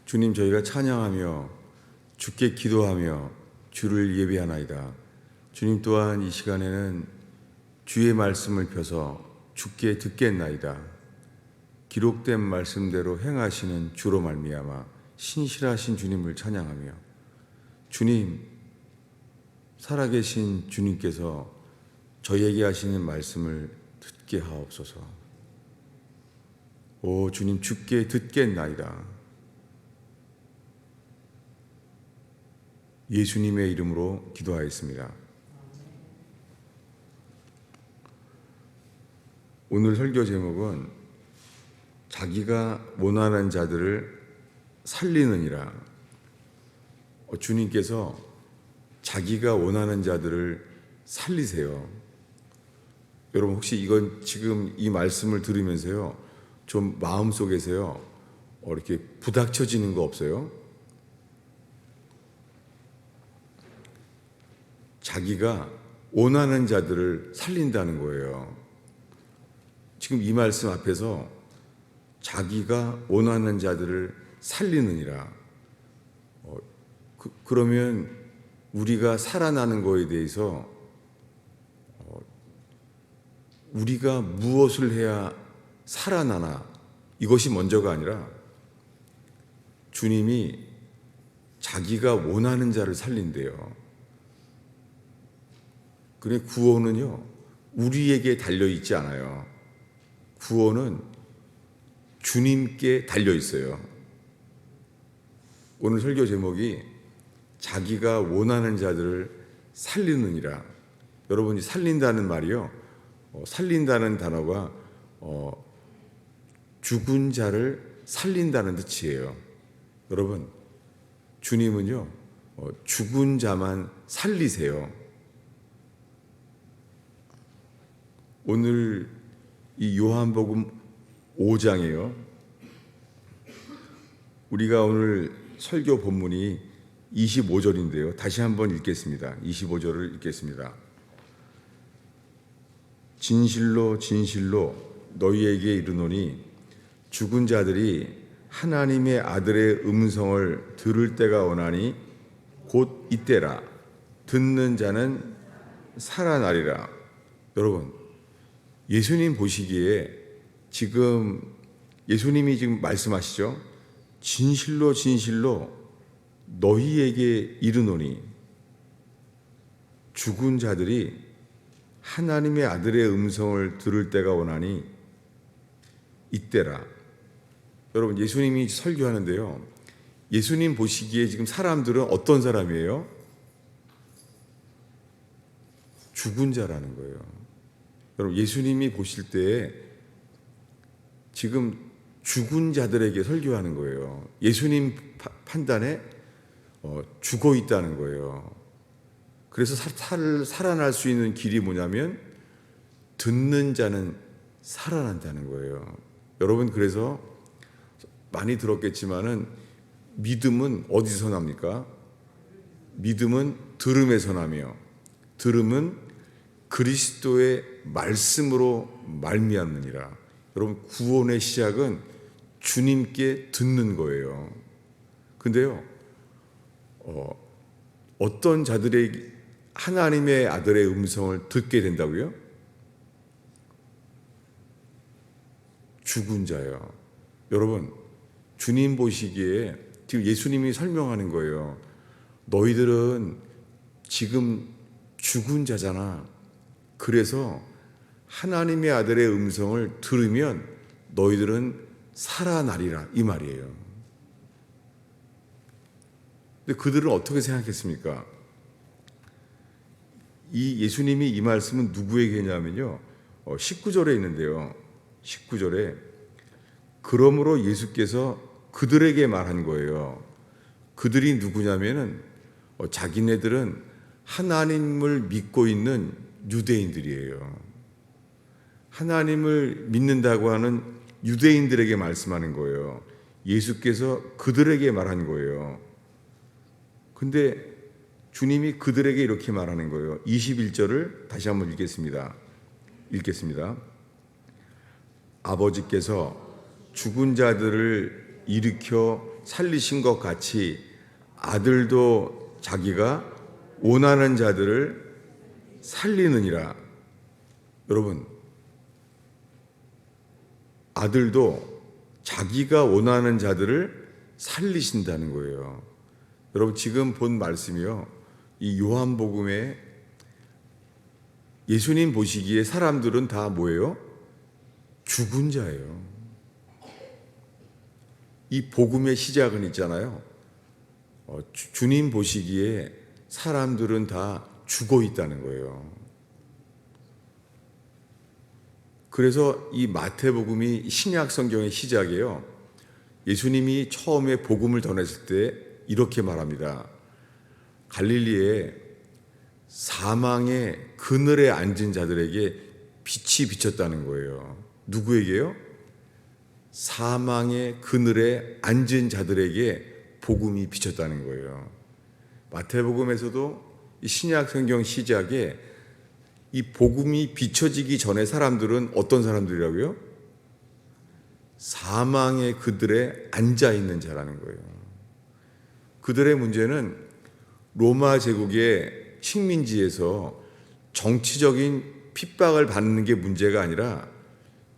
주님, 저희가 찬양하며 주께 기도하며 주를 예배하나이다. 주님 또한 이 시간에는 주의 말씀을 펴서 주께 듣겠나이다. 기록된 말씀대로 행하시는 주로 말미암아 신실하신 주님을 찬양하며, 주님, 살아계신 주님께서 저희에게 하시는 말씀을 듣게 하옵소서. 오 주님, 주께 듣겠나이다. 예수님의 이름으로 기도하였습니다. 오늘 설교 제목은 자기가 원하는 자들을 살리느니라. 주님께서 자기가 원하는 자들을 살리세요. 여러분, 혹시 이건 지금 이 말씀을 들으면서요, 좀 마음속에서요, 이렇게 부닥쳐지는 거 없어요? 자기가 원하는 자들을 살린다는 거예요. 지금 이 말씀 앞에서 자기가 원하는 자들을 살리느니라. 그러면 우리가 살아나는 거에 대해서 우리가 무엇을 해야 살아나나, 이것이 먼저가 아니라 주님이 자기가 원하는 자를 살린대요. 그래, 구원은요, 우리에게 달려있지 않아요. 구원은 주님께 달려있어요. 오늘 설교 제목이 자기가 원하는 자들을 살리느니라. 여러분이 살린다는 말이요, 살린다는 단어가 죽은 자를 살린다는 뜻이에요. 여러분, 주님은요, 죽은 자만 살리세요. 오늘 이 요한복음 5장이에요. 우리가 오늘 설교 본문이 25절인데요. 다시 한번 읽겠습니다. 25절을 읽겠습니다. 진실로 진실로 너희에게 이르노니 죽은 자들이 하나님의 아들의 음성을 들을 때가 오나니 곧 이때라. 듣는 자는 살아나리라. 여러분, 예수님 보시기에 지금 예수님이 지금 말씀하시죠. 진실로 진실로 너희에게 이르노니, 죽은 자들이 하나님의 아들의 음성을 들을 때가 오나니 이때라. 여러분, 예수님이 설교하는데요, 예수님 보시기에 지금 사람들은 어떤 사람이에요? 죽은 자라는 거예요. 여러분, 예수님이 보실 때에 지금 죽은 자들에게 설교하는 거예요. 예수님 판단에 죽어 있다는 거예요. 그래서 살아날 수 있는 길이 뭐냐면 듣는 자는 살아난다는 거예요. 여러분, 그래서 많이 들었겠지만은 믿음은 어디서 납니까? 믿음은 들음에서 나며 들음은 그리스도의 말씀으로 말미암느니라. 여러분, 구원의 시작은 주님께 듣는 거예요. 근데요, 어떤 자들의 하나님의 아들의 음성을 듣게 된다고요? 죽은 자요. 여러분, 주님 보시기에 지금 예수님이 설명하는 거예요. 너희들은 지금 죽은 자잖아. 그래서 하나님의 아들의 음성을 들으면 너희들은 살아나리라, 이 말이에요. 근데 그들은 어떻게 생각했습니까? 이 예수님이 이 말씀은 누구에게 했냐면요, 19절에 있는데요, 19절에 그러므로 예수께서 그들에게 말한 거예요. 그들이 누구냐면은 자기네들은 하나님을 믿고 있는 유대인들이에요. 하나님을 믿는다고 하는 유대인들에게 말씀하는 거예요. 예수께서 그들에게 말한 거예요. 근데 주님이 그들에게 이렇게 말하는 거예요. 21절을 다시 한번 읽겠습니다. 아버지께서 죽은 자들을 일으켜 살리신 것 같이 아들도 자기가 원하는 자들을 살리느니라. 여러분, 아들도 자기가 원하는 자들을 살리신다는 거예요. 여러분, 지금 본 말씀이요, 이 요한복음에 예수님 보시기에 사람들은 다 뭐예요? 죽은 자예요. 이 복음의 시작은 있잖아요. 주님 보시기에 사람들은 다 죽어 있다는 거예요. 그래서 이 마태복음이 신약 성경의 시작이에요. 예수님이 처음에 복음을 전했을 때 이렇게 말합니다. 갈릴리에 사망의 그늘에 앉은 자들에게 빛이 비쳤다는 거예요. 누구에게요? 사망의 그늘에 앉은 자들에게 복음이 비쳤다는 거예요. 마태복음에서도 이 신약 성경 시작에 이 복음이 비춰지기 전에 사람들은 어떤 사람들이라고요? 사망의 그들에 앉아 있는 자라는 거예요. 그들의 문제는 로마 제국의 식민지에서 정치적인 핍박을 받는 게 문제가 아니라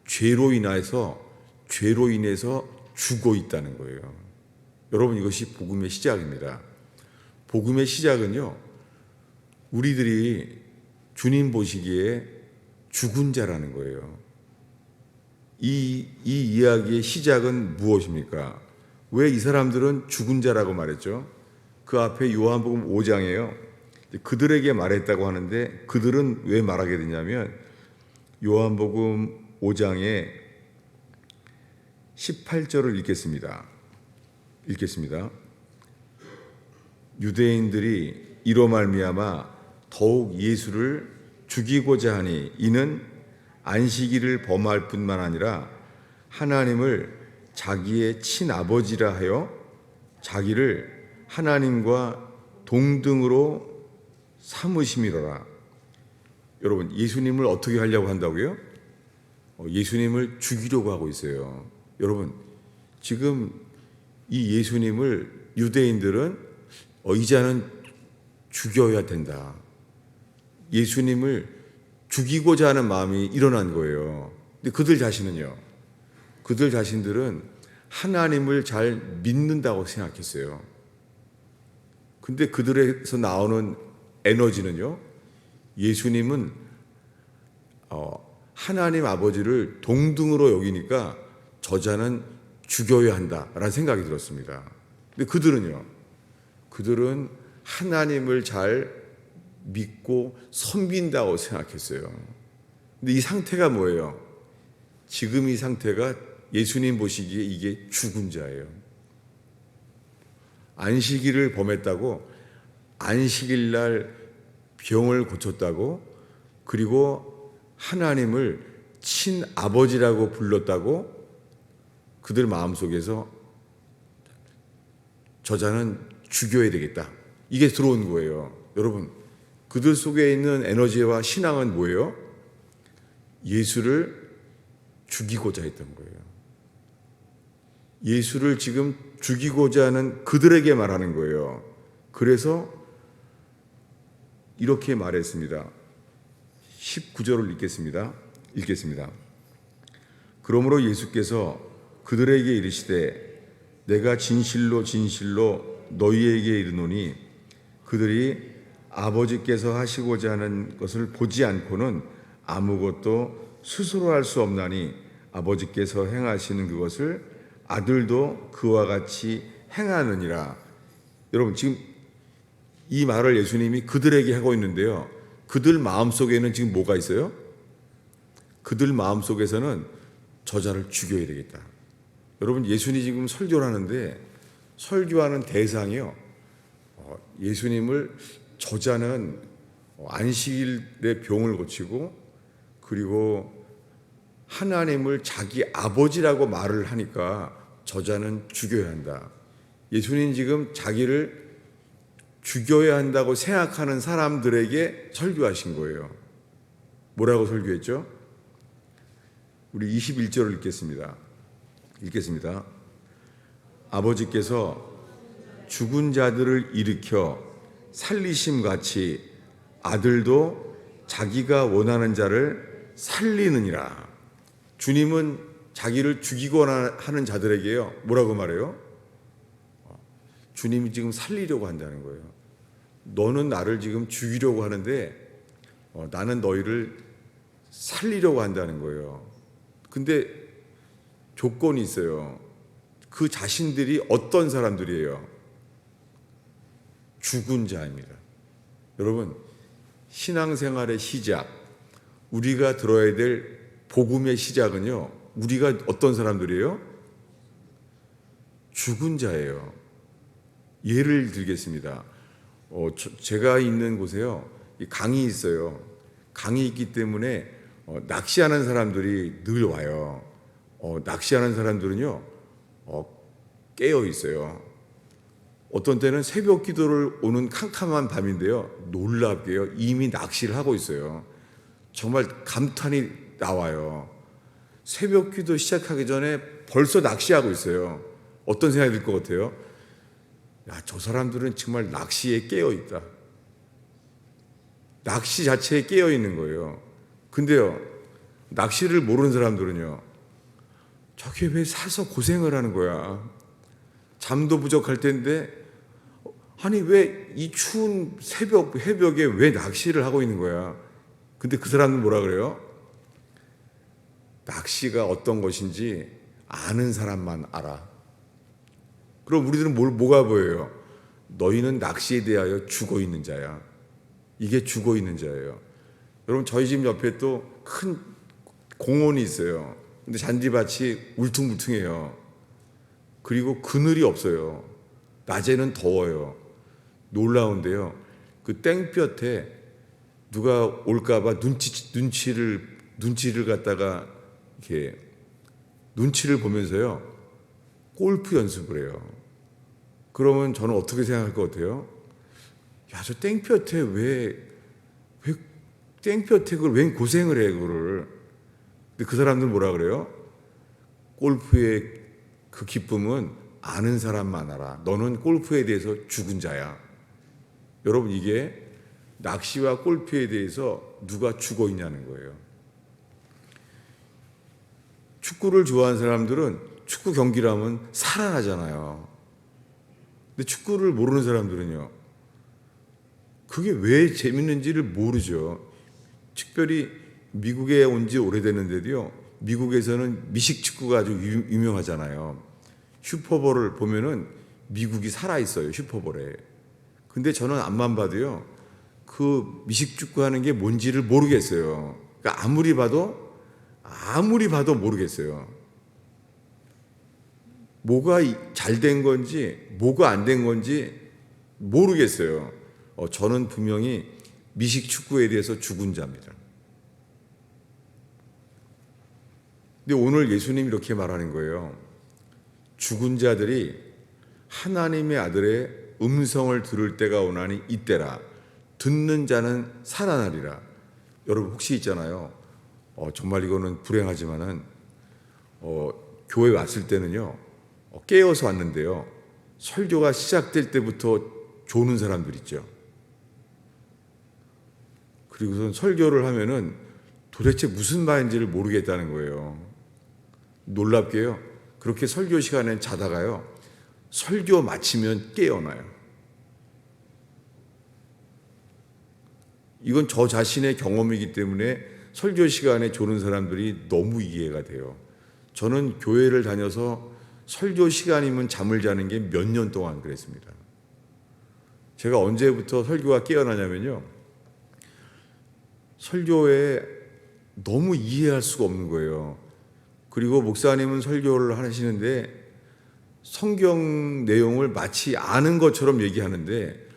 죄로 인해서 죽어 있다는 거예요. 여러분, 이것이 복음의 시작입니다. 복음의 시작은요, 우리들이 주님 보시기에 죽은 자라는 거예요. 이 이야기의 시작은 무엇입니까? 왜 이 사람들은 죽은 자라고 말했죠? 그 앞에 요한복음 5장이에요. 그들에게 말했다고 하는데 그들은 왜 말하게 되냐면 요한복음 5장에 18절을 읽겠습니다. 유대인들이 이로 말미암아 더욱 예수를 죽이고자 하니 이는 안식일을 범할 뿐만 아니라 하나님을 자기의 친아버지라 하여 자기를 하나님과 동등으로 삼으심이로라. 여러분, 예수님을 어떻게 하려고 한다고요? 예수님을 죽이려고 하고 있어요. 여러분, 지금 이 예수님을 유대인들은 이제는 죽여야 된다. 예수님을 죽이고자 하는 마음이 일어난 거예요. 근데 그들 자신들은 하나님을 잘 믿는다고 생각했어요. 근데 그들에서 나오는 에너지는요, 예수님은 하나님 아버지를 동등으로 여기니까 저자는 죽여야 한다라는 생각이 들었습니다. 근데 그들은 하나님을 잘 믿고 섬긴다고 생각했어요. 근데 이 상태가 뭐예요? 지금 이 상태가 예수님 보시기에 이게 죽은 자예요. 안식일을 범했다고, 안식일 날 병을 고쳤다고, 그리고 하나님을 친아버지라고 불렀다고 그들 마음속에서 저자는 죽여야 되겠다. 이게 들어온 거예요. 여러분, 그들 속에 있는 에너지와 신앙은 뭐예요? 예수를 죽이고자 했던 거예요. 예수를 지금 죽이고자 하는 그들에게 말하는 거예요. 그래서 이렇게 말했습니다. 19절을 읽겠습니다. 그러므로 예수께서 그들에게 이르시되 내가 진실로 너희에게 이르노니 그들이 아버지께서 하시고자 하는 것을 보지 않고는 아무것도 스스로 할 수 없나니 아버지께서 행하시는 그것을 아들도 그와 같이 행하느니라. 여러분, 지금 이 말을 예수님이 그들에게 하고 있는데요, 그들 마음속에는 지금 뭐가 있어요? 그들 마음속에서는 저자를 죽여야 되겠다. 여러분, 예수님이 지금 설교를 하는데 설교하는 대상이요, 예수님을 저자는 안식일에 병을 고치고 그리고 하나님을 자기 아버지라고 말을 하니까 저자는 죽여야 한다. 예수님 지금 자기를 죽여야 한다고 생각하는 사람들에게 설교하신 거예요. 뭐라고 설교했죠? 우리 21절을 읽겠습니다. 아버지께서 죽은 자들을 일으켜 살리심 같이 아들도 자기가 원하는 자를 살리느니라. 주님은 자기를 죽이거나 하는 자들에게요, 뭐라고 말해요? 주님이 지금 살리려고 한다는 거예요. 너는 나를 지금 죽이려고 하는데 나는 너희를 살리려고 한다는 거예요. 근데 조건이 있어요. 그 자신들이 어떤 사람들이에요? 죽은 자입니다. 여러분, 신앙생활의 시작, 우리가 들어야 될 복음의 시작은요, 우리가 어떤 사람들이에요? 죽은 자예요. 예를 들겠습니다. 제가 있는 곳에요, 강이 있어요. 강이 있기 때문에 낚시하는 사람들이 늘 와요. 낚시하는 사람들은요, 깨어 있어요. 어떤 때는 새벽 기도를 오는 캄캄한 밤인데요, 놀랍게요, 이미 낚시를 하고 있어요. 정말 감탄이 나와요. 새벽 기도 시작하기 전에 벌써 낚시하고 있어요. 어떤 생각이 들 것 같아요? 야, 저 사람들은 정말 낚시에 깨어 있다. 낚시 자체에 깨어 있는 거예요. 근데요, 낚시를 모르는 사람들은요, 저게 왜 사서 고생을 하는 거야? 잠도 부족할 텐데, 아니 왜 이 추운 새벽에 왜 낚시를 하고 있는 거야? 근데 그 사람은 뭐라 그래요? 낚시가 어떤 것인지 아는 사람만 알아. 그럼 우리들은 뭐가 보여요? 너희는 낚시에 대하여 죽어 있는 자야. 이게 죽어 있는 자예요. 여러분, 저희 집 옆에 또 큰 공원이 있어요. 근데 잔디밭이 울퉁불퉁해요. 그리고 그늘이 없어요. 낮에는 더워요. 놀라운데요, 그 땡볕에 누가 올까봐 눈치를 갖다가 이렇게 눈치를 보면서요, 골프 연습을 해요. 그러면 저는 어떻게 생각할 것 같아요? 야, 저 땡볕에 왜 땡볕에 그걸 왜 고생을 해, 그거를. 근데 그 사람들은 뭐라 그래요? 골프의 그 기쁨은 아는 사람만 알아. 너는 골프에 대해서 죽은 자야. 여러분, 이게 낚시와 골프에 대해서 누가 죽어 있냐는 거예요. 축구를 좋아하는 사람들은 축구 경기를 하면 살아나잖아요. 근데 축구를 모르는 사람들은요, 그게 왜 재밌는지를 모르죠. 특별히 미국에 온 지 오래됐는데도요, 미국에서는 미식 축구가 아주 유명하잖아요. 슈퍼볼을 보면은 미국이 살아있어요, 슈퍼볼에. 근데 저는 앞만 봐도요, 그 미식 축구 하는 게 뭔지를 모르겠어요. 그러니까 아무리 봐도 모르겠어요. 뭐가 잘 된 건지 뭐가 안 된 건지 모르겠어요. 저는 분명히 미식 축구에 대해서 죽은 자입니다. 근데 오늘 예수님이 이렇게 말하는 거예요. 죽은 자들이 하나님의 아들의 음성을 들을 때가 오나니 이때라. 듣는 자는 살아나리라. 여러분, 혹시 있잖아요, 정말 이거는 불행하지만은 교회 왔을 때는요, 깨어서 왔는데요, 설교가 시작될 때부터 조는 사람들 있죠. 그리고선 설교를 하면은 도대체 무슨 말인지를 모르겠다는 거예요. 놀랍게요, 그렇게 설교 시간에 자다가요, 설교 마치면 깨어나요. 이건 저 자신의 경험이기 때문에 설교 시간에 조는 사람들이 너무 이해가 돼요. 저는 교회를 다녀서 설교 시간이면 잠을 자는 게 몇 년 동안 그랬습니다. 제가 언제부터 설교가 깨어나냐면요, 설교에 너무 이해할 수가 없는 거예요. 그리고 목사님은 설교를 하시는데 성경 내용을 마치 아는 것처럼 얘기하는데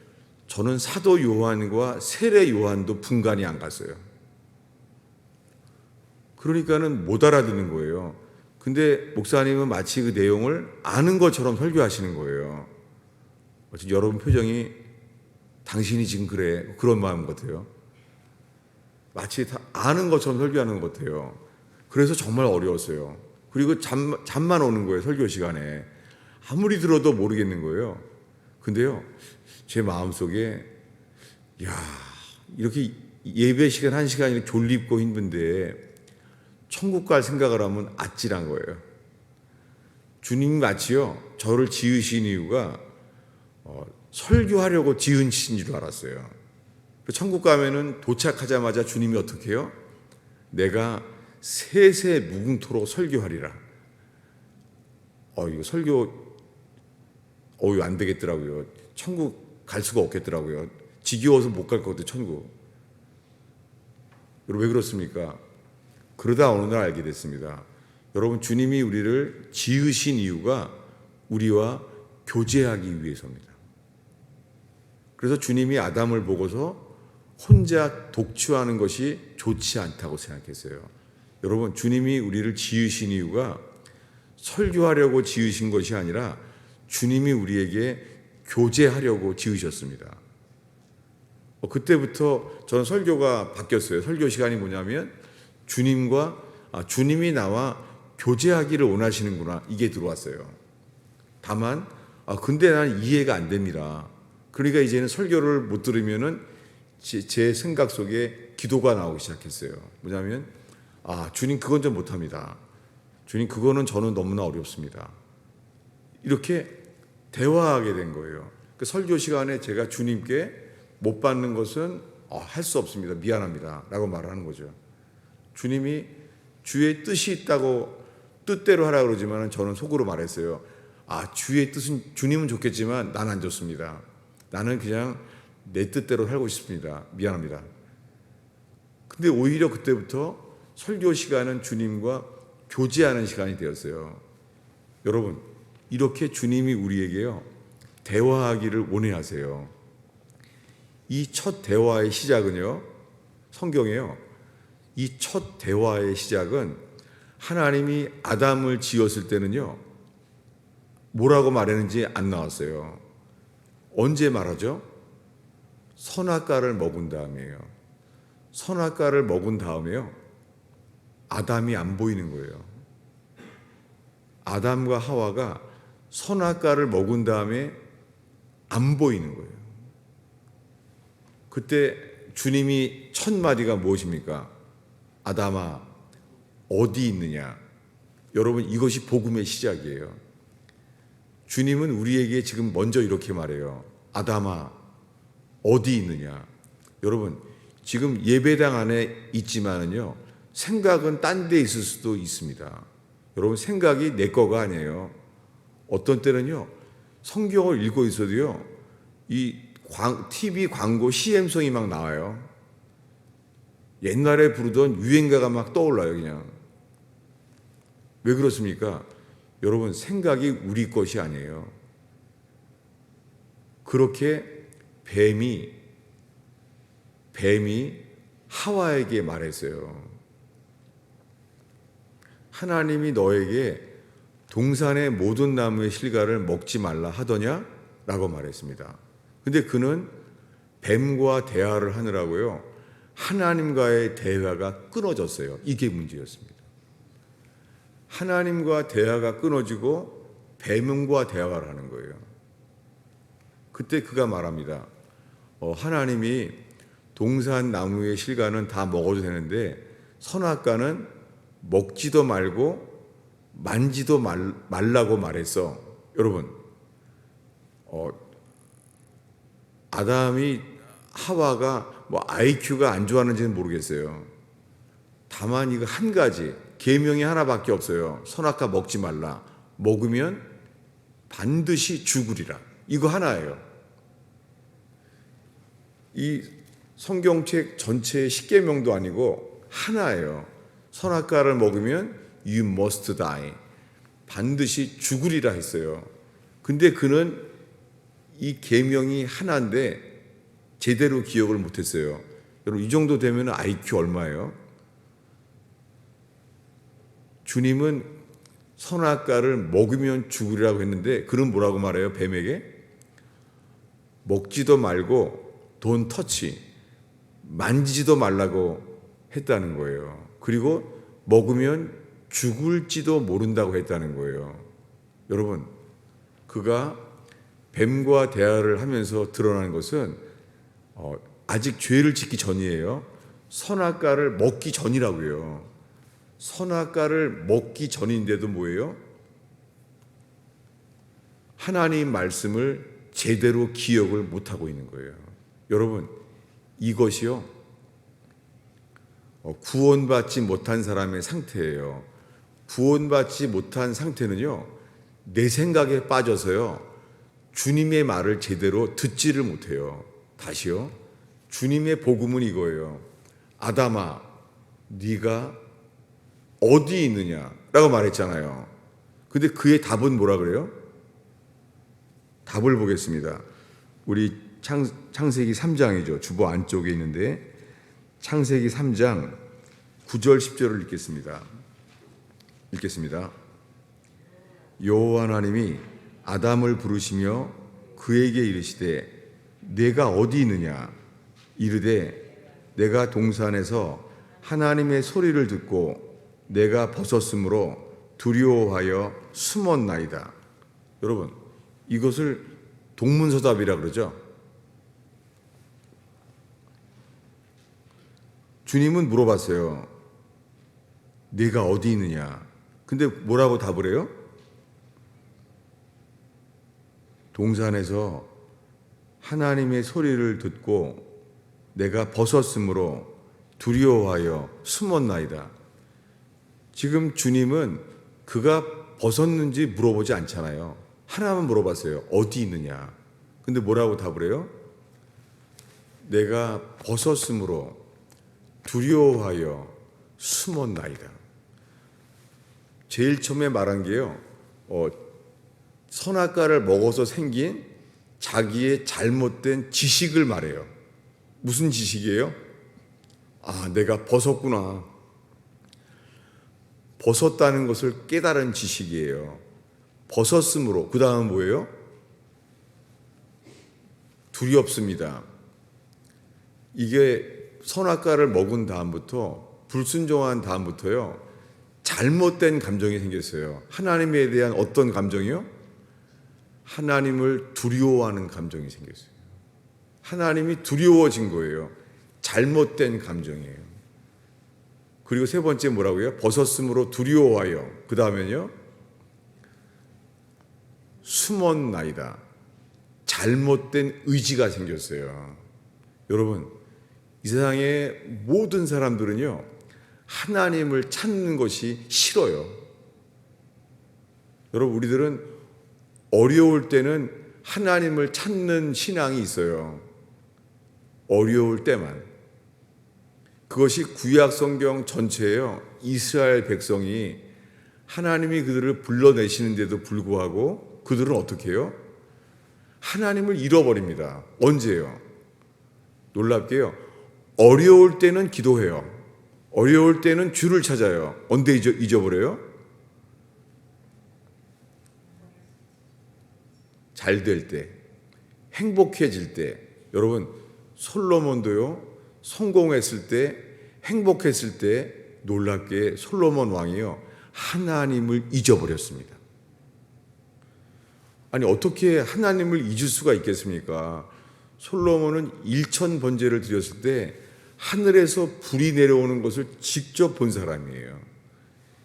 저는 사도 요한과 세례 요한도 분간이 안 갔어요. 그러니까는 못 알아듣는 거예요. 근데 목사님은 마치 그 내용을 아는 것처럼 설교하시는 거예요. 여러분 표정이 당신이 지금 그래, 그런 마음 같아요. 마치 다 아는 것처럼 설교하는 것 같아요. 그래서 정말 어려웠어요. 그리고 잠만 오는 거예요, 설교 시간에. 아무리 들어도 모르겠는 거예요. 근데요, 제 마음속에 야, 이렇게 예배 시간 1시간이 졸립고 힘든데 천국 갈 생각을 하면 아찔한 거예요. 주님 마치요, 저를 지으신 이유가 설교하려고 지으신 줄 알았어요. 천국 가면은 도착하자마자 주님이 어떻게 해요? 내가 세세 무궁토록 설교하리라. 이거 설교 이거 안 되겠더라고요. 천국 갈 수가 없겠더라고요. 지겨워서 못 갈 것 같아요, 천국. 여러분 왜 그렇습니까? 그러다 어느 날 알게 됐습니다. 여러분, 주님이 우리를 지으신 이유가 우리와 교제하기 위해서입니다. 그래서 주님이 아담을 보고서 혼자 독취하는 것이 좋지 않다고 생각했어요. 여러분, 주님이 우리를 지으신 이유가 설교하려고 지으신 것이 아니라 주님이 우리에게 교제하려고 지으셨습니다. 그때부터 저는 설교가 바뀌었어요. 설교 시간이 뭐냐면 주님이 나와 교제하기를 원하시는구나, 이게 들어왔어요. 다만 근데 난 이해가 안 됩니다. 그러니까 이제는 설교를 못 들으면은 제 생각 속에 기도가 나오기 시작했어요. 뭐냐면 주님 그건 좀 못합니다. 주님 그거는 저는 너무나 어렵습니다. 이렇게 대화하게 된 거예요. 그 설교 시간에 제가 주님께 못 받는 것은 할 수 없습니다. 미안합니다. 라고 말하는 거죠. 주님이 주의 뜻이 있다고 뜻대로 하라고 그러지만 저는 속으로 말했어요. 주의 뜻은 주님은 좋겠지만 난 안 좋습니다. 나는 그냥 내 뜻대로 살고 싶습니다. 미안합니다. 근데 오히려 그때부터 설교 시간은 주님과 교제하는 시간이 되었어요. 여러분, 이렇게 주님이 우리에게요, 대화하기를 원해하세요. 이 첫 대화의 시작은요, 성경에요, 이 첫 대화의 시작은 하나님이 아담을 지었을 때는요, 뭐라고 말했는지 안 나왔어요. 언제 말하죠? 선악과를 먹은 다음이에요. 선악과를 먹은 다음에요, 아담이 안 보이는 거예요. 아담과 하와가 선악과를 먹은 다음에 안 보이는 거예요. 그때 주님이 첫 마디가 무엇입니까? 아담아, 어디 있느냐? 여러분, 이것이 복음의 시작이에요. 주님은 우리에게 지금 먼저 이렇게 말해요. 아담아, 어디 있느냐? 여러분, 지금 예배당 안에 있지만은요, 생각은 딴 데 있을 수도 있습니다. 여러분, 생각이 내 거가 아니에요. 어떤 때는요, 성경을 읽고 있어도요, 이 TV 광고 CM송이 막 나와요. 옛날에 부르던 유행가가 막 떠올라요, 그냥. 왜 그렇습니까? 여러분, 생각이 우리 것이 아니에요. 그렇게 뱀이 하와에게 말했어요. 하나님이 너에게 동산의 모든 나무의 실과를 먹지 말라 하더냐? 라고 말했습니다. 근데 그는 뱀과 대화를 하느라고요, 하나님과의 대화가 끊어졌어요. 이게 문제였습니다. 하나님과 대화가 끊어지고 뱀과 대화를 하는 거예요. 그때 그가 말합니다. 하나님이 동산 나무의 실과는 다 먹어도 되는데 선악과는 먹지도 말고 만지도 말라고 말했어. 여러분, 아담이 하와가 IQ가 안 좋았는지는 모르겠어요. 다만 이거 한 가지, 계명이 하나밖에 없어요. 선악과 먹지 말라. 먹으면 반드시 죽으리라. 이거 하나예요. 이 성경책 전체의 10계명도 아니고 하나예요. 선악과를 먹으면 you must die. 반드시 죽으리라 했어요. 근데 그는 이 계명이 하나인데 제대로 기억을 못했어요. 여러분, 이 정도 되면 IQ 얼마예요? 주님은 선악과를 먹으면 죽으리라고 했는데 그는 뭐라고 말해요? 뱀에게? 먹지도 말고 don't touch, 만지지도 말라고 했다는 거예요. 그리고 먹으면 죽을지도 모른다고 했다는 거예요. 여러분, 그가 뱀과 대화를 하면서 드러나는 것은 아직 죄를 짓기 전이에요. 선악과를 먹기 전이라고요. 선악과를 먹기 전인데도 뭐예요? 하나님 말씀을 제대로 기억을 못하고 있는 거예요. 여러분, 이것이요, 구원받지 못한 사람의 상태예요. 구원받지 못한 상태는요, 내 생각에 빠져서요, 주님의 말을 제대로 듣지를 못해요. 다시요, 주님의 복음은 이거예요. 아담아, 네가 어디 있느냐라고 말했잖아요. 근데 그의 답은 뭐라 그래요? 답을 보겠습니다. 우리 창세기 3장이죠. 주보 안쪽에 있는데 창세기 3장 9절 10절을 읽겠습니다. 여호와 하나님이 아담을 부르시며 그에게 이르시되 내가 어디 있느냐 이르되 내가 동산에서 하나님의 소리를 듣고 내가 벗었으므로 두려워하여 숨었나이다. 여러분, 이것을 동문서답이라 그러죠. 주님은 물어봤어요. 네가 어디 있느냐? 근데 뭐라고 답을 해요? 동산에서 하나님의 소리를 듣고 내가 벗었으므로 두려워하여 숨었나이다. 지금 주님은 그가 벗었는지 물어보지 않잖아요. 하나만 물어봤어요. 어디 있느냐? 근데 뭐라고 답을 해요? 내가 벗었으므로 두려워하여 숨었나이다. 제일 처음에 말한 게요, 선악과를 먹어서 생긴 자기의 잘못된 지식을 말해요. 무슨 지식이에요? 아, 내가 벗었구나. 벗었다는 것을 깨달은 지식이에요. 벗었으므로, 그 다음은 뭐예요? 두렵습니다. 이게 선악과를 먹은 다음부터, 불순종한 다음부터요, 잘못된 감정이 생겼어요. 하나님에 대한 어떤 감정이요? 하나님을 두려워하는 감정이 생겼어요. 하나님이 두려워진 거예요. 잘못된 감정이에요. 그리고 세 번째 뭐라고요? 벗었으므로 두려워하여. 그 다음에는요, 숨었나이다. 잘못된 의지가 생겼어요. 여러분, 이 세상의 모든 사람들은요, 하나님을 찾는 것이 싫어요. 여러분, 우리들은 어려울 때는 하나님을 찾는 신앙이 있어요. 어려울 때만. 그것이 구약 성경 전체예요. 이스라엘 백성이 하나님이 그들을 불러내시는데도 불구하고 그들은 어떻게 해요? 하나님을 잃어버립니다. 언제요? 놀랍게요. 어려울 때는 기도해요. 어려울 때는 주를 찾아요. 언제 잊어버려요? 잘 될 때, 행복해질 때. 여러분, 솔로몬도요, 성공했을 때, 행복했을 때 놀랍게 솔로몬 왕이요, 하나님을 잊어버렸습니다. 아니, 어떻게 하나님을 잊을 수가 있겠습니까? 솔로몬은 1000번제를 드렸을 때 하늘에서 불이 내려오는 것을 직접 본 사람이에요.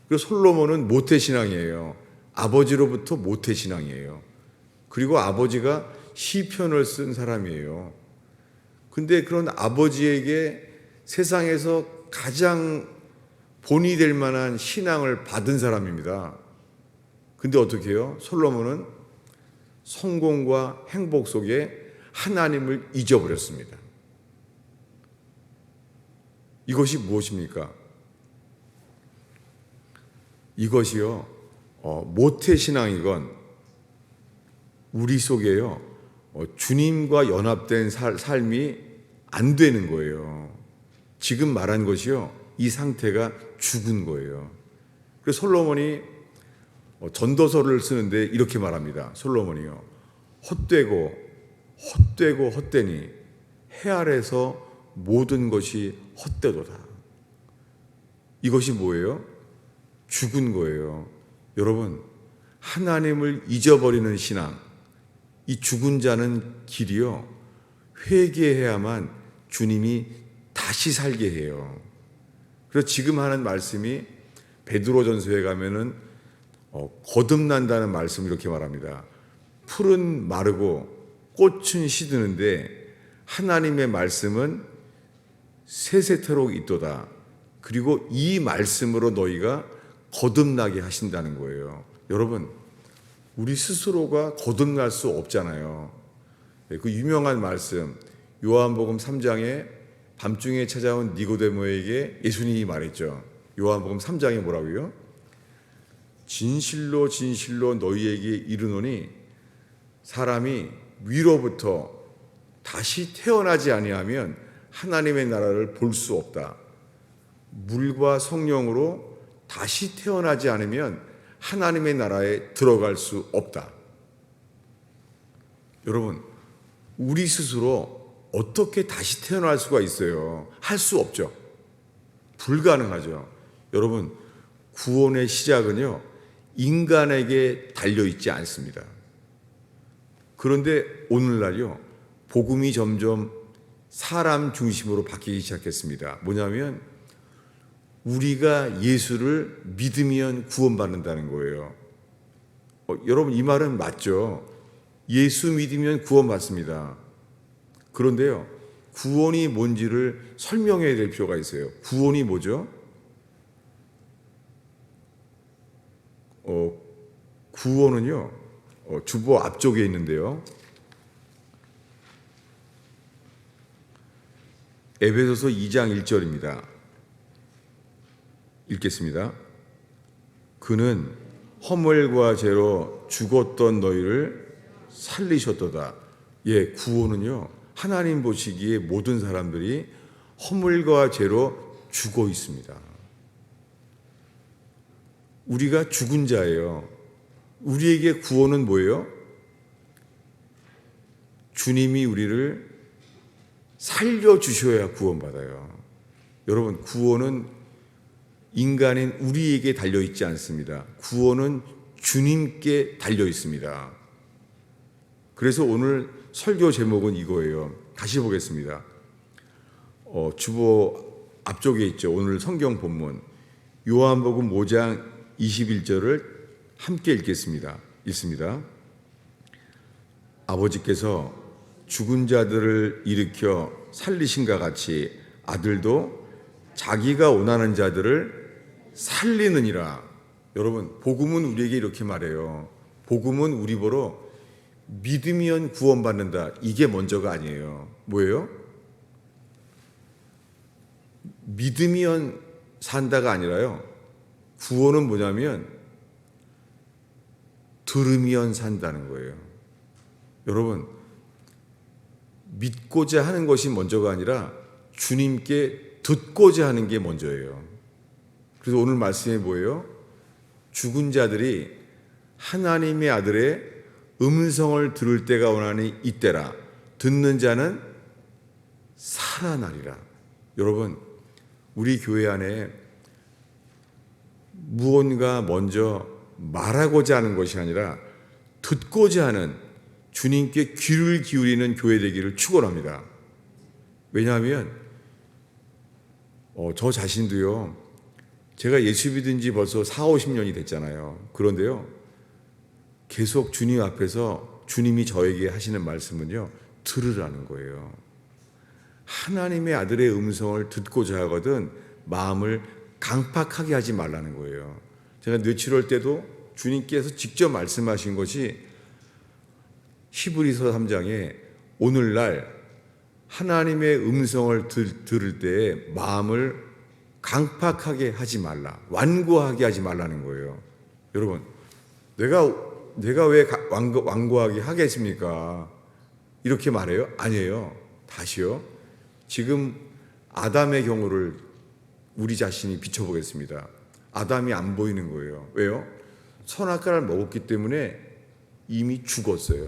그리고 솔로몬은 모태신앙이에요. 아버지로부터 모태신앙이에요. 그리고 아버지가 시편을 쓴 사람이에요. 근데 그런 아버지에게 세상에서 가장 본이 될 만한 신앙을 받은 사람입니다. 근데 어떻게 해요? 솔로몬은 성공과 행복 속에 하나님을 잊어버렸습니다. 이것이 무엇입니까? 이것이요, 모태신앙이건 우리 속에요, 주님과 연합된 삶이 안 되는 거예요. 지금 말한 것이요, 이 상태가 죽은 거예요. 그래서 솔로몬이 전도서를 쓰는데 이렇게 말합니다. 솔로몬이요, 헛되고 헛되니 해 아래서 모든 것이 헛되도다. 이것이 뭐예요? 죽은 거예요. 여러분, 하나님을 잊어버리는 신앙, 이 죽은 자는 길이요, 회개해야만 주님이 다시 살게 해요. 그래서 지금 하는 말씀이 베드로전서에 가면은 거듭난다는 말씀을 이렇게 말합니다. 풀은 마르고 꽃은 시드는데 하나님의 말씀은 세세토록 있도다. 그리고 이 말씀으로 너희가 거듭나게 하신다는 거예요. 여러분, 우리 스스로가 거듭날 수 없잖아요. 그 유명한 말씀, 요한복음 3장에 밤중에 찾아온 니고데모에게 예수님이 말했죠. 요한복음 3장에 뭐라고요? 진실로 진실로 너희에게 이르노니 사람이 위로부터 다시 태어나지 아니하면 하나님의 나라를 볼 수 없다. 물과 성령으로 다시 태어나지 않으면 하나님의 나라에 들어갈 수 없다. 여러분, 우리 스스로 어떻게 다시 태어날 수가 있어요? 할 수 없죠. 불가능하죠. 여러분, 구원의 시작은요, 인간에게 달려있지 않습니다. 그런데 오늘날요, 복음이 점점 사람 중심으로 바뀌기 시작했습니다. 뭐냐면 우리가 예수를 믿으면 구원받는다는 거예요. 여러분, 이 말은 맞죠? 예수 믿으면 구원받습니다. 그런데요, 구원이 뭔지를 설명해야 될 필요가 있어요. 구원이 뭐죠? 구원은요, 주보 앞쪽에 있는데요, 에베소서 2장 1절입니다. 읽겠습니다. 그는 허물과 죄로 죽었던 너희를 살리셨도다. 예, 구원은요, 하나님 보시기에 모든 사람들이 허물과 죄로 죽어 있습니다. 우리가 죽은 자예요. 우리에게 구원은 뭐예요? 주님이 우리를 살려주셔야 구원받아요. 여러분, 구원은 인간인 우리에게 달려있지 않습니다. 구원은 주님께 달려있습니다. 그래서 오늘 설교 제목은 이거예요. 다시 보겠습니다. 주보 앞쪽에 있죠. 오늘 성경 본문 요한복음 5장 21절을 함께 읽겠습니다. 읽습니다. 아버지께서 죽은 자들을 일으켜 살리신가 같이 아들도 자기가 원하는 자들을 살리느니라. 여러분, 복음은 우리에게 이렇게 말해요. 복음은 우리 보러 믿으면 구원받는다. 이게 먼저가 아니에요. 뭐예요? 믿으면 산다가 아니라요. 구원은 뭐냐면 들으면 산다는 거예요. 여러분, 믿고자 하는 것이 먼저가 아니라 주님께 듣고자 하는 게 먼저예요. 그래서 오늘 말씀이 뭐예요? 죽은 자들이 하나님의 아들의 음성을 들을 때가 오나니 이때라. 듣는 자는 살아나리라. 여러분, 우리 교회 안에 무언가 먼저 말하고자 하는 것이 아니라 듣고자 하는, 주님께 귀를 기울이는 교회 되기를 축원합니다. 왜냐하면 저 자신도요, 제가 예수 믿은 지 벌써 40-50년이 됐잖아요. 그런데요, 계속 주님 앞에서 주님이 저에게 하시는 말씀은요, 들으라는 거예요. 하나님의 아들의 음성을 듣고자 하거든 마음을 강팍하게 하지 말라는 거예요. 제가 뇌치료할 때도 주님께서 직접 말씀하신 것이 히브리서 3장에 오늘날 하나님의 음성을 들을 때 마음을 강팍하게 하지 말라, 완고하게 하지 말라는 거예요. 여러분, 내가 왜 완고하게 하겠습니까? 이렇게 말해요? 아니에요. 다시요. 지금 아담의 경우를 우리 자신이 비춰보겠습니다. 아담이 안 보이는 거예요. 왜요? 선악과를 먹었기 때문에 이미 죽었어요.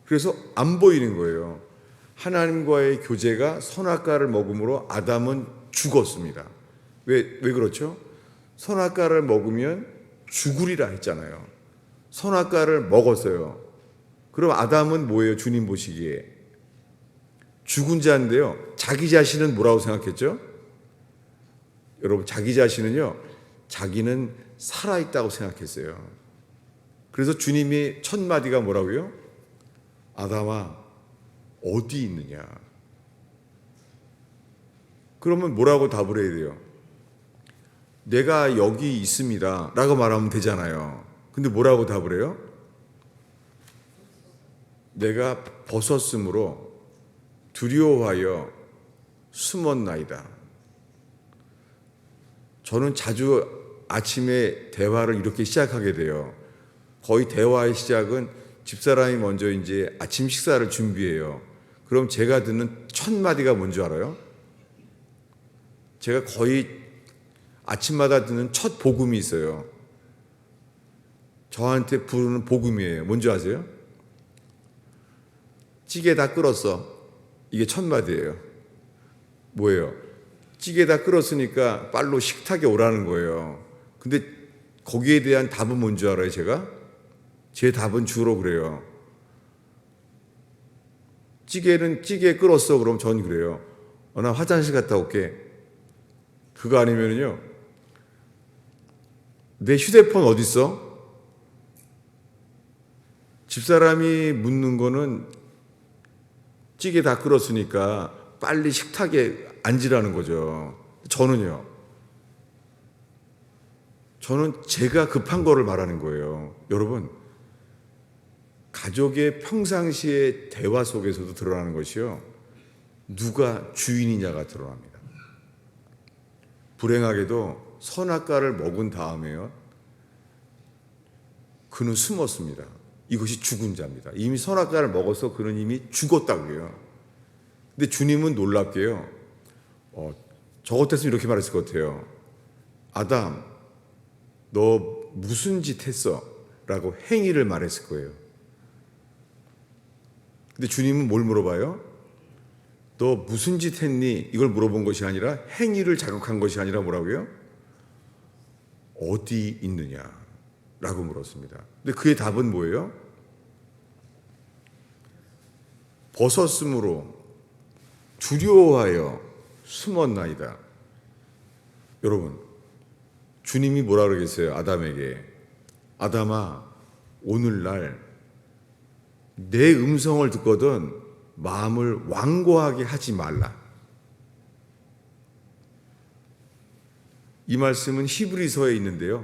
그래서 안 보이는 거예요. 하나님과의 교제가 선악과를 먹음으로 아담은 죽었습니다. 왜 그렇죠? 선악과를 먹으면 죽으리라 했잖아요. 선악과를 먹었어요. 그럼 아담은 뭐예요? 주님 보시기에 죽은 자인데요. 자기 자신은 뭐라고 생각했죠? 여러분, 자기 자신은요, 자기는 살아있다고 생각했어요. 그래서 주님이 첫 마디가 뭐라고요? 아담아, 어디 있느냐? 그러면 뭐라고 답을 해야 돼요? 내가 여기 있습니다 라고 말하면 되잖아요. 근데 뭐라고 답을 해요? 내가 벗었으므로 두려워하여 숨었나이다. 저는 자주 아침에 대화를 이렇게 시작하게 돼요. 거의 대화의 시작은 집사람이 먼저 이제 아침 식사를 준비해요. 그럼 제가 듣는 첫 마디가 뭔지 알아요? 제가 거의 아침마다 듣는 첫 복음이 있어요. 저한테 부르는 복음이에요. 뭔지 아세요? 찌개 다 끓었어. 이게 첫 마디예요. 뭐예요? 찌개 다 끓었으니까 빨로 식탁에 오라는 거예요. 근데 거기에 대한 답은 뭔지 알아요, 제가? 제 답은 주로 그래요. 찌개 끓었어. 그럼 전 그래요. 나 화장실 갔다 올게. 그거 아니면요, 내 휴대폰 어디 있어? 집사람이 묻는 거는 찌개 다 끓었으니까 빨리 식탁에 앉으라는 거죠. 저는 제가 급한 거를 말하는 거예요. 여러분, 가족의 평상시의 대화 속에서도 드러나는 것이요, 누가 주인이냐가 드러납니다. 불행하게도 선악과를 먹은 다음에요, 그는 숨었습니다. 이것이 죽은 자입니다. 이미 선악과를 먹어서 그는 이미 죽었다고요. 근데 주님은 놀랍게요, 저 같았으면 이렇게 말했을 것 같아요. 아담, 너 무슨 짓 했어? 라고 행위를 말했을 거예요. 근데 주님은 뭘 물어봐요? 너 무슨 짓 했니? 이걸 물어본 것이 아니라, 행위를 자극한 것이 아니라 뭐라고요? 어디 있느냐? 라고 물었습니다. 근데 그의 답은 뭐예요? 벗었으므로 두려워하여 숨었나이다. 여러분, 주님이 뭐라 그러겠어요? 아담에게, 아담아, 오늘날 내 음성을 듣거든 마음을 완고하게 하지 말라. 이 말씀은 히브리서에 있는데요,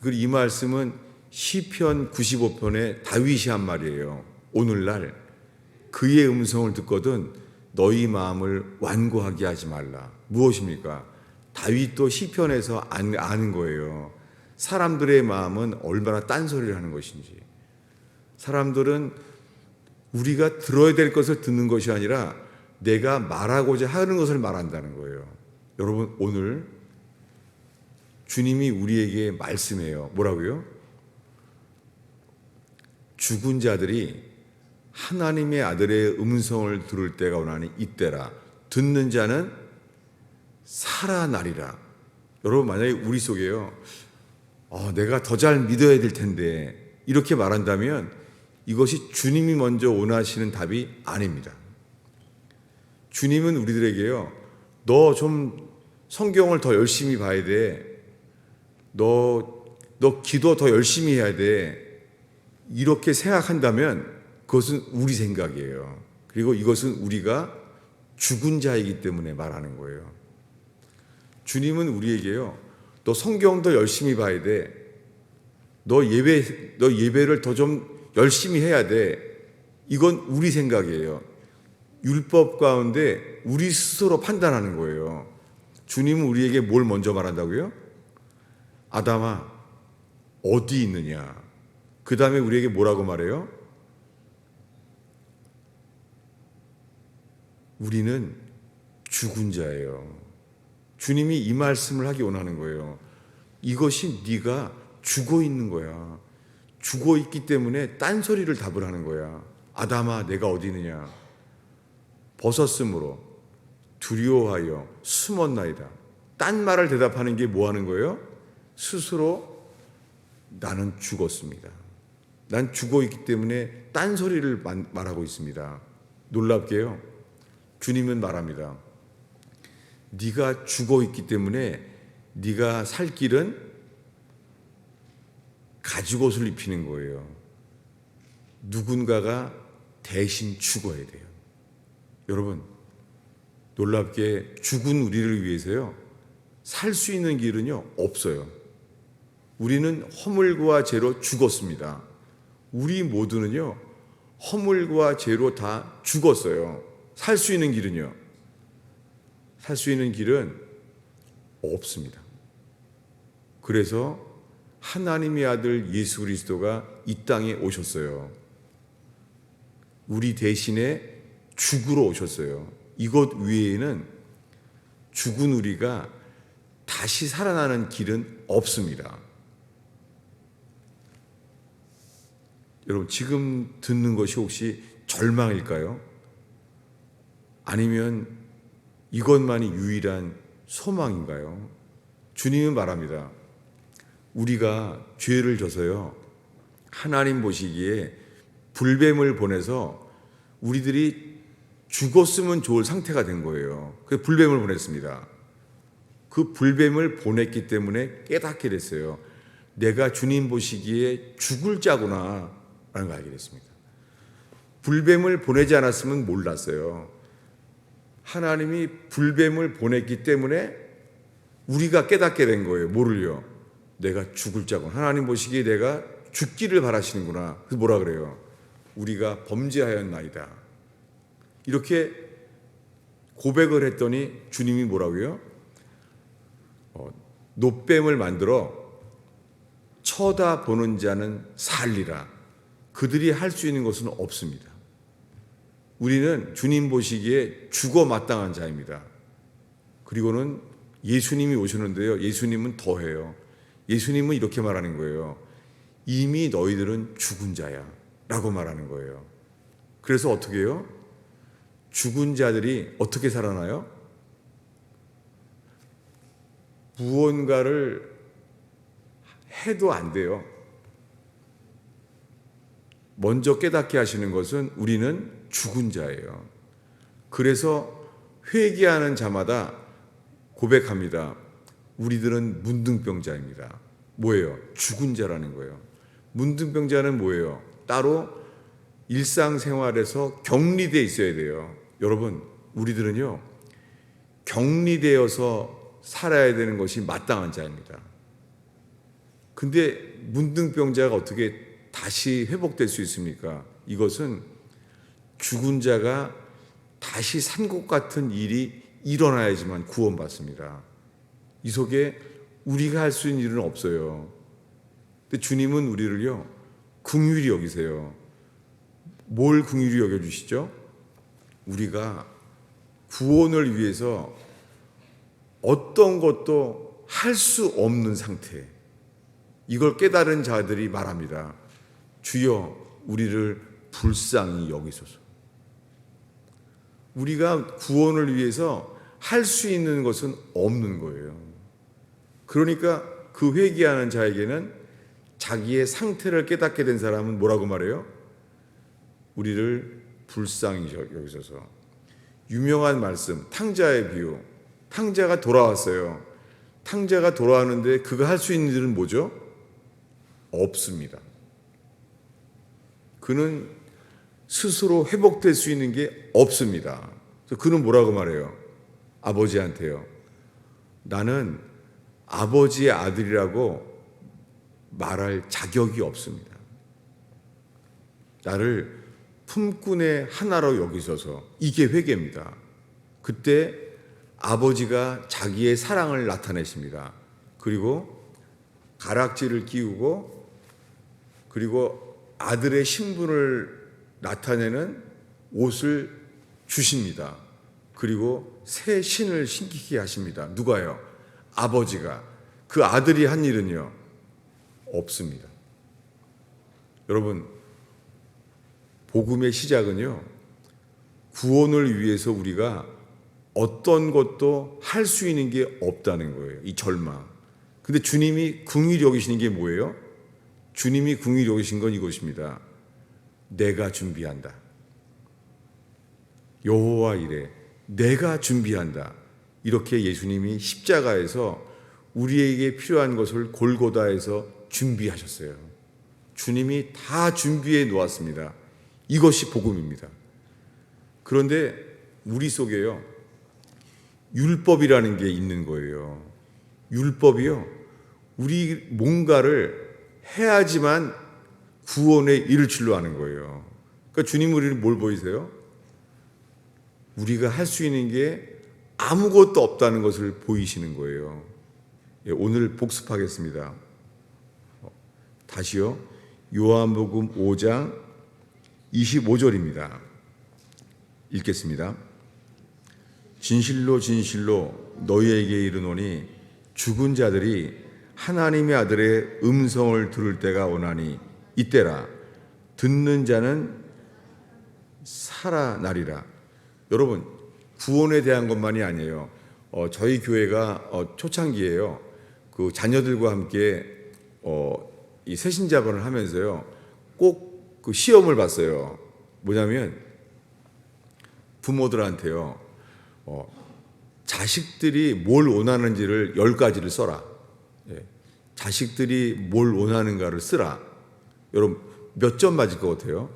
그리고 이 말씀은 시편 95편에 다윗이 한 말이에요. 오늘날 그의 음성을 듣거든 너희 마음을 완고하게 하지 말라. 무엇입니까? 다윗도 시편에서 아는 거예요. 사람들의 마음은 얼마나 딴소리를 하는 것인지. 사람들은 우리가 들어야 될 것을 듣는 것이 아니라 내가 말하고자 하는 것을 말한다는 거예요. 여러분, 오늘 주님이 우리에게 말씀해요. 뭐라고요? 죽은 자들이 하나님의 아들의 음성을 들을 때가 오나니 이때라. 듣는 자는 살아나리라. 여러분, 만약에 우리 속에요, 내가 더 잘 믿어야 될 텐데 이렇게 말한다면 이것이 주님이 먼저 원하시는 답이 아닙니다. 주님은 우리들에게요, 너 좀 성경을 더 열심히 봐야 돼. 너 기도 더 열심히 해야 돼. 이렇게 생각한다면 그것은 우리 생각이에요. 그리고 이것은 우리가 죽은 자이기 때문에 말하는 거예요. 주님은 우리에게요, 너 성경 더 열심히 봐야 돼. 너 예배를 더 좀 열심히 해야 돼. 이건 우리 생각이에요. 율법 가운데 우리 스스로 판단하는 거예요. 주님은 우리에게 뭘 먼저 말한다고요? 아담아, 어디 있느냐? 그 다음에 우리에게 뭐라고 말해요? 우리는 죽은 자예요. 주님이 이 말씀을 하기 원하는 거예요. 이것이 네가 죽어 있는 거야. 죽어 있기 때문에 딴소리를 답을 하는 거야. 아담아, 내가 어디 있느냐? 벗었으므로 두려워하여 숨었나이다. 딴 말을 대답하는 게 뭐 하는 거예요? 스스로 나는 죽었습니다. 난 죽어 있기 때문에 딴소리를 말하고 있습니다. 놀랍게요. 주님은 말합니다. 네가 죽어 있기 때문에 네가 살 길은 가죽옷을 입히는 거예요. 누군가가 대신 죽어야 돼요. 여러분, 놀랍게 죽은 우리를 위해서요, 살 수 있는 길은요 없어요. 우리는 허물과 죄로 죽었습니다. 우리 모두는요 허물과 죄로 다 죽었어요. 살 수 있는 길은요, 살 수 있는 길은 없습니다. 그래서 하나님의 아들 예수 그리스도가 이 땅에 오셨어요. 우리 대신에 죽으러 오셨어요. 이것 외에는 죽은 우리가 다시 살아나는 길은 없습니다. 여러분, 지금 듣는 것이 혹시 절망일까요? 아니면 이것만이 유일한 소망인가요? 주님은 말합니다. 우리가 죄를 져서요, 하나님 보시기에 불뱀을 보내서 우리들이 죽었으면 좋을 상태가 된 거예요. 그래서 불뱀을 보냈습니다. 그 불뱀을 보냈기 때문에 깨닫게 됐어요. 내가 주님 보시기에 죽을 자구나 라는 걸 알게 됐습니다. 불뱀을 보내지 않았으면 몰랐어요. 하나님이 불뱀을 보냈기 때문에 우리가 깨닫게 된 거예요. 뭐를요? 내가 죽을 자구나. 하나님 보시기에 내가 죽기를 바라시는구나. 그래서 뭐라 그래요? 우리가 범죄하였나이다. 이렇게 고백을 했더니 주님이 뭐라고요? 놋뱀을 만들어 쳐다보는 자는 살리라. 그들이 할 수 있는 것은 없습니다. 우리는 주님 보시기에 죽어 마땅한 자입니다. 그리고는 예수님이 오셨는데요, 예수님은 더해요. 예수님은 이렇게 말하는 거예요. 이미 너희들은 죽은 자야 라고 말하는 거예요. 그래서 어떻게 해요? 죽은 자들이 어떻게 살아나요? 무언가를 해도 안 돼요. 먼저 깨닫게 하시는 것은 우리는 죽은 자예요. 그래서 회개하는 자마다 고백합니다. 우리들은 문둥병자입니다. 뭐예요? 죽은 자라는 거예요. 문둥병자는 뭐예요? 따로 일상생활에서 격리되어 있어야 돼요. 여러분, 우리들은요 격리되어서 살아야 되는 것이 마땅한 자입니다. 근데 문둥병자가 어떻게 다시 회복될 수 있습니까? 이것은 죽은 자가 다시 산 것 같은 일이 일어나야지만 구원받습니다. 이 속에 우리가 할 수 있는 일은 없어요. 근데 주님은 우리를요 긍휼히 여기세요. 뭘 긍휼히 여겨주시죠? 우리가 구원을 위해서 어떤 것도 할 수 없는 상태, 이걸 깨달은 자들이 말합니다. 주여 우리를 불쌍히 여기소서. 우리가 구원을 위해서 할 수 있는 것은 없는 거예요. 그러니까 그 회개하는 자에게는 자기의 상태를 깨닫게 된 사람은 뭐라고 말해요? 우리를 불쌍히 여기소서. 유명한 말씀, 탕자의 비유. 탕자가 돌아왔어요. 탕자가 돌아왔는데 그가 할 수 있는 일은 뭐죠? 없습니다. 그는 스스로 회복될 수 있는 게 없습니다. 그래서 그는 뭐라고 말해요? 아버지한테요. 나는 아버지의 아들이라고 말할 자격이 없습니다. 나를 품꾼의 하나로 여기셔서, 이게 회개입니다. 그때 아버지가 자기의 사랑을 나타내십니다. 그리고 가락지를 끼우고, 그리고 아들의 신분을 나타내는 옷을 주십니다. 그리고 새 신을 신기게 하십니다. 누가요? 아버지가. 그 아들이 한 일은요 없습니다. 여러분, 복음의 시작은요 구원을 위해서 우리가 어떤 것도 할 수 있는 게 없다는 거예요. 이 절망. 근데 주님이 긍휼히 여기시는 게 뭐예요? 주님이 궁일이 오신 건 이것입니다. 내가 준비한다. 여호와 이래 내가 준비한다. 이렇게 예수님이 십자가에서 우리에게 필요한 것을 골고다에서 준비하셨어요. 주님이 다 준비해 놓았습니다. 이것이 복음입니다. 그런데 우리 속에요, 율법이라는 게 있는 거예요. 율법이요, 우리 뭔가를 해야지만 구원에 이를 줄로 아는 거예요. 그러니까 주님 우리를 뭘 보이세요? 우리가 할 수 있는 게 아무것도 없다는 것을 보이시는 거예요. 오늘 복습하겠습니다. 다시요. 요한복음 5장 25절입니다. 읽겠습니다. 진실로 진실로 너희에게 이르노니 죽은 자들이 하나님의 아들의 음성을 들을 때가 오나니 이때라. 듣는 자는 살아나리라. 여러분, 구원에 대한 것만이 아니에요. 저희 교회가 초창기에요. 그 자녀들과 함께 이 새신자반을 하면서요, 꼭 그 시험을 봤어요. 뭐냐면 부모들한테요, 자식들이 뭘 원하는지를 10가지를 써라. 예. 자식들이 뭘 원하는가를 쓰라. 여러분 몇 점 맞을 것 같아요?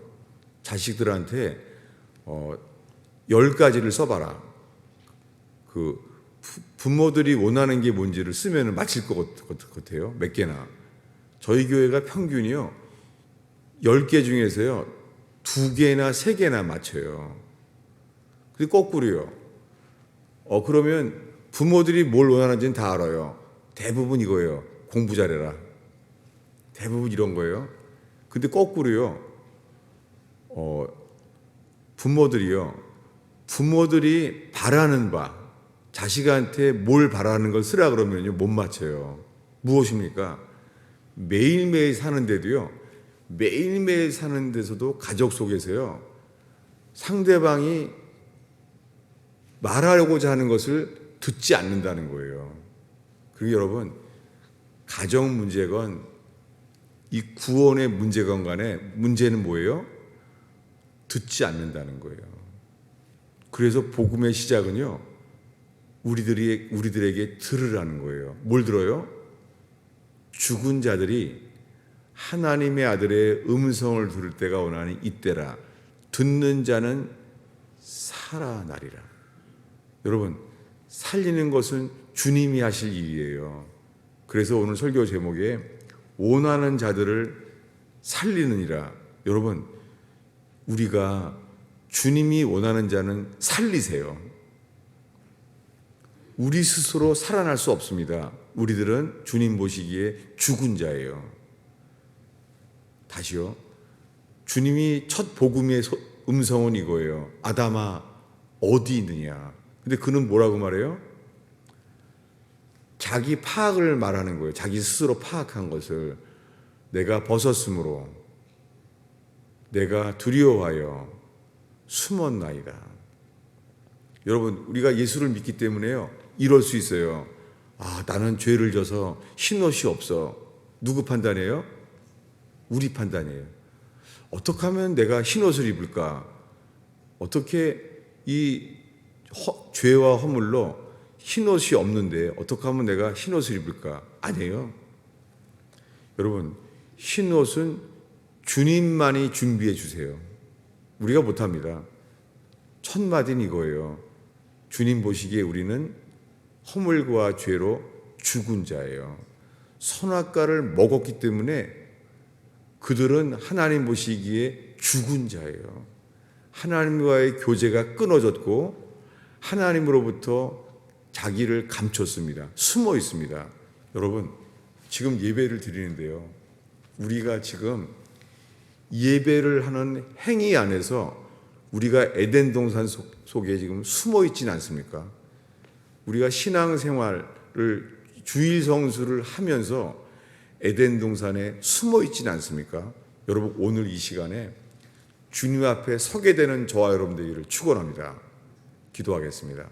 자식들한테 10가지를 써봐라. 그 부모들이 원하는 게 뭔지를 쓰면 맞힐 것 같아요. 몇 개나. 저희 교회가 평균이요, 10개 중에서요 2개나 3개나 맞춰요. 근데 거꾸로요. 그러면 부모들이 뭘 원하는지는 다 알아요. 대부분 이거예요. 공부 잘해라. 대부분 이런 거예요. 근데 거꾸로요, 부모들이 바라는 바, 자식한테 뭘 바라는 걸 쓰라 그러면요 못 맞춰요. 무엇입니까? 매일매일 사는데도요, 매일매일 사는 데서도 가족 속에서요, 상대방이 말하려고자 하는 것을 듣지 않는다는 거예요. 그리고 여러분, 가정 문제건 이 구원의 문제건 간에 문제는 뭐예요? 듣지 않는다는 거예요. 그래서 복음의 시작은요, 우리들에게 들으라는 거예요. 뭘 들어요? 죽은 자들이 하나님의 아들의 음성을 들을 때가 오나니 이때라. 듣는 자는 살아나리라. 여러분, 살리는 것은 주님이 하실 일이에요. 그래서 오늘 설교 제목에 원하는 자들을 살리느니라. 여러분, 우리가 주님이 원하는 자는 살리세요. 우리 스스로 살아날 수 없습니다. 우리들은 주님 보시기에 죽은 자예요. 다시요. 주님이 첫 복음의 음성은 이거예요. 아담아, 어디 있느냐. 근데 그는 뭐라고 말해요? 자기 파악을 말하는 거예요. 자기 스스로 파악한 것을. 내가 벗었으므로 내가 두려워하여 숨었나이다. 여러분, 우리가 예수를 믿기 때문에요, 이럴 수 있어요. 나는 죄를 져서 흰옷이 없어. 누구 판단이에요? 우리 판단이에요. 어떻게 하면 내가 흰옷을 입을까? 어떻게 이 죄와 허물로 흰옷이 없는데 어떻게 하면 내가 흰옷을 입을까? 아니에요. 여러분, 흰옷은 주님만이 준비해 주세요. 우리가 못합니다. 첫 마디는 이거예요. 주님 보시기에 우리는 허물과 죄로 죽은 자예요. 선악과를 먹었기 때문에 그들은 하나님 보시기에 죽은 자예요. 하나님과의 교제가 끊어졌고 하나님으로부터 자기를 감췄습니다. 숨어 있습니다. 여러분, 지금 예배를 드리는데요, 우리가 지금 예배를 하는 행위 안에서 우리가 에덴 동산 속에 지금 숨어 있지는 않습니까? 우리가 신앙생활을 주일 성수를 하면서 에덴 동산에 숨어 있지는 않습니까? 여러분, 오늘 이 시간에 주님 앞에 서게 되는 저와 여러분들을 축원합니다. 기도하겠습니다.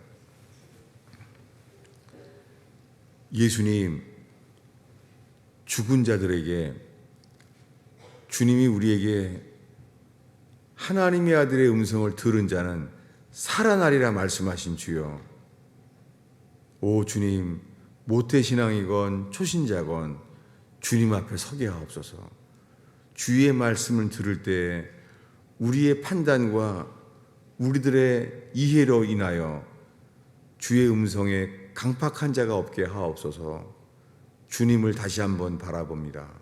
예수님, 죽은 자들에게 주님이 우리에게 하나님의 아들의 음성을 들은 자는 살아나리라 말씀하신 주여, 오 주님, 모태신앙이건 초신자건 주님 앞에 서게 하옵소서. 주의 말씀을 들을 때 우리의 판단과 우리들의 이해로 인하여 주의 음성에 강팍한 자가 없게 하옵소서. 주님을 다시 한번 바라봅니다.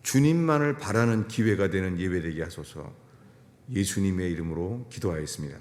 주님만을 바라는 기회가 되는 예배되게 하소서. 예수님의 이름으로 기도하였습니다.